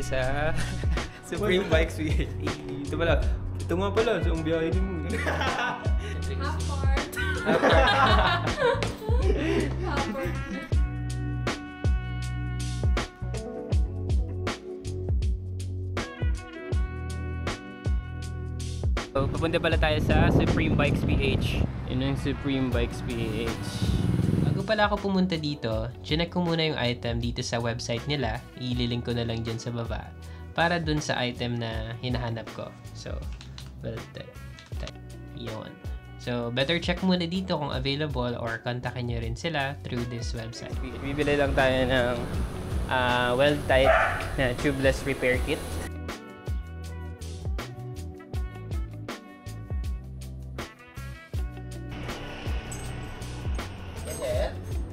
sa Supreme Bikes PH. Ito pala. Ito nga pala, sa biyahe ni Moon. Half part. Half part. So, papunta pala tayo sa Supreme Bikes PH. Yun yung Supreme Bikes PH. Bago pala ako pumunta dito, chinek ko muna yung item dito sa website nila. Ililink ko na lang dyan sa baba para dun sa item na hinahanap ko. So, well, yun. So, better check muna dito kung available or kontakin nyo rin sila through this website. Bibili lang tayo ng well-tight na tubeless repair kit.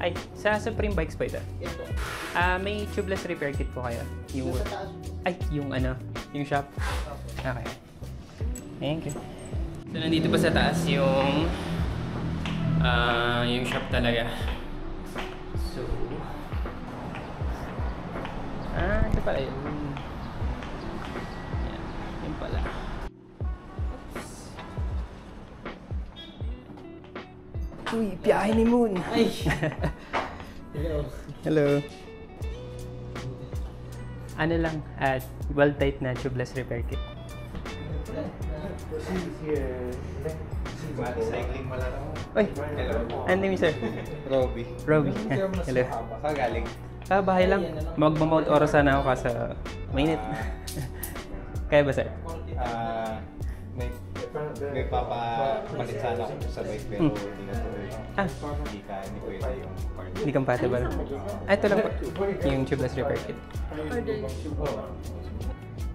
Ay, sa Supreme Bikes pa ito? Ito. May tubeless repair kit po kayo? Yung sa taas. Ay, yung ano? Yung shop? Okay. Thank you. So, nandito pa sa taas yung shop talaga. So, ito pala yun. Yan, yun pala. Uy, biyahe ni Moon! Ay! Hello. Hello. Ano lang, well-tight na tubeless repair kit. Cycling malaro. Uy! Ano name sir? Robbie. Robbie. Hello. Saan galing? Bahay lang. Mag-mount oras sana ako kasi mainit. Kaya ba sir? May papapalit sana ako sa bike pero hindi na tuloy. Hindi pwede yung part. Hindi compatible. Ito lang po. Yung tubeless repair kit.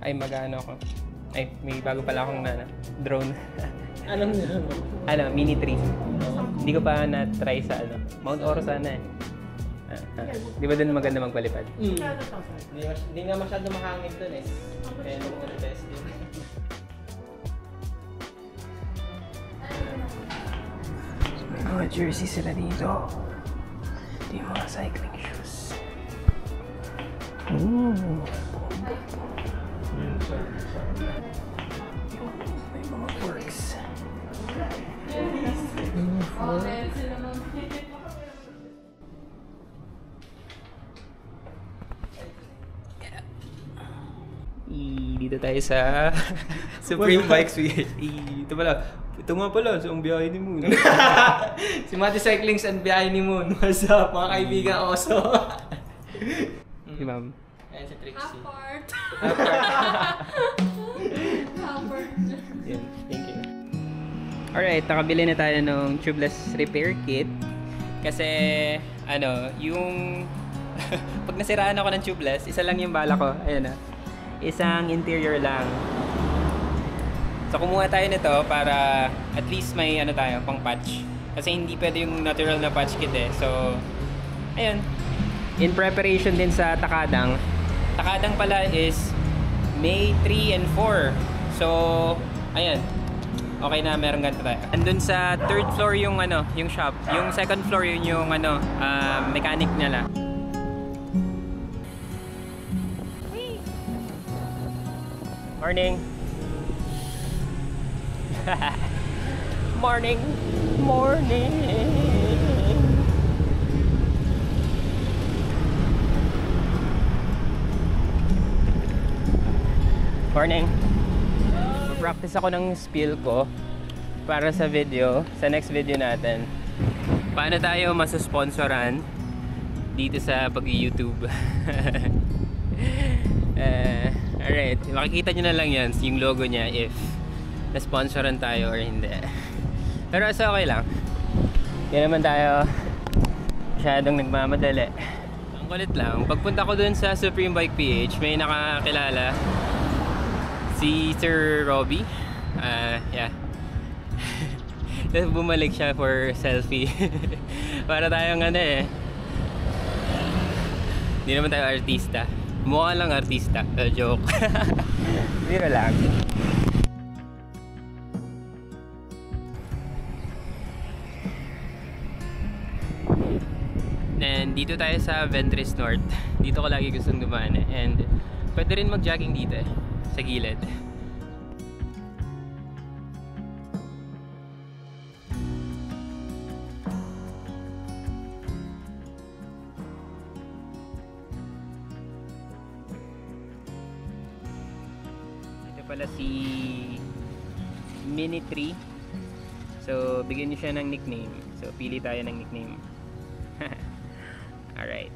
Ay, mag-ano ako. Ay, may bago pala akong drone. Anong Mini 3. Hindi ko pa na-try sa Mount Oro sana eh. Di ba dun maganda magpalipad? Hindi nga masyado mahangin dun eh. Kaya nung test din. Mga jersey sila dito. Ito yung mga cycling shoes. Ooh. May mga works. Dito tayo sa Supreme Bikes PH. Ito pala. Ito nga pala, sa biyahe ni Moon. Si Mati Cyclings and biyahe ni Moon. What's up mga kaibigan oso? Si ma'am. Ayan si Trixie. Half part. Half part. Half part. Yun, thank you. Alright, nakabili na tayo ng tubeless repair kit. Kasi, yung... pag nasiraan ako ng tubeless, isa lang yung bala ko. Ayan na. Isang interior lang. So, kumuha tayo nito para at least may tayo, pang patch. Kasi hindi pwede yung natural na patch kit eh. So, ayun. In preparation din sa Takadang. Takadang pala is May 3 and 4. So, ayun. Okay na, meron ganito tayo. Andun sa third floor yung yung shop. Yung second floor yun yung mechanic nila. Morning. Morning. Morning. Morning. Mag-practice ako ng spiel ko para sa video, sa next video natin. Paano tayo masusponsoran dito sa pag-YouTube? Alright, makikita nyo na lang yan, yung logo niya if na-sponsoran tayo or hindi. Pero so okay lang. Hindi naman tayo masyadong nagmamadali. Ang kulit lang, pagpunta ko dun sa Supreme Bike PH, may nakakilala si Sir Robbie. Yeah. Tapos bumalik siya for selfie. Para tayong hindi naman tayo artista. Mukha lang artista. Joke. Biro lang. And dito tayo sa Ventris North. Dito ko lagi gustong dumaan eh. And Pwede rin mag-jogging dito eh, sa gilid. Ito pala si Mini Tree. So, bigyan niyo siya ng nickname. So, pili tayo ng nickname. Alright.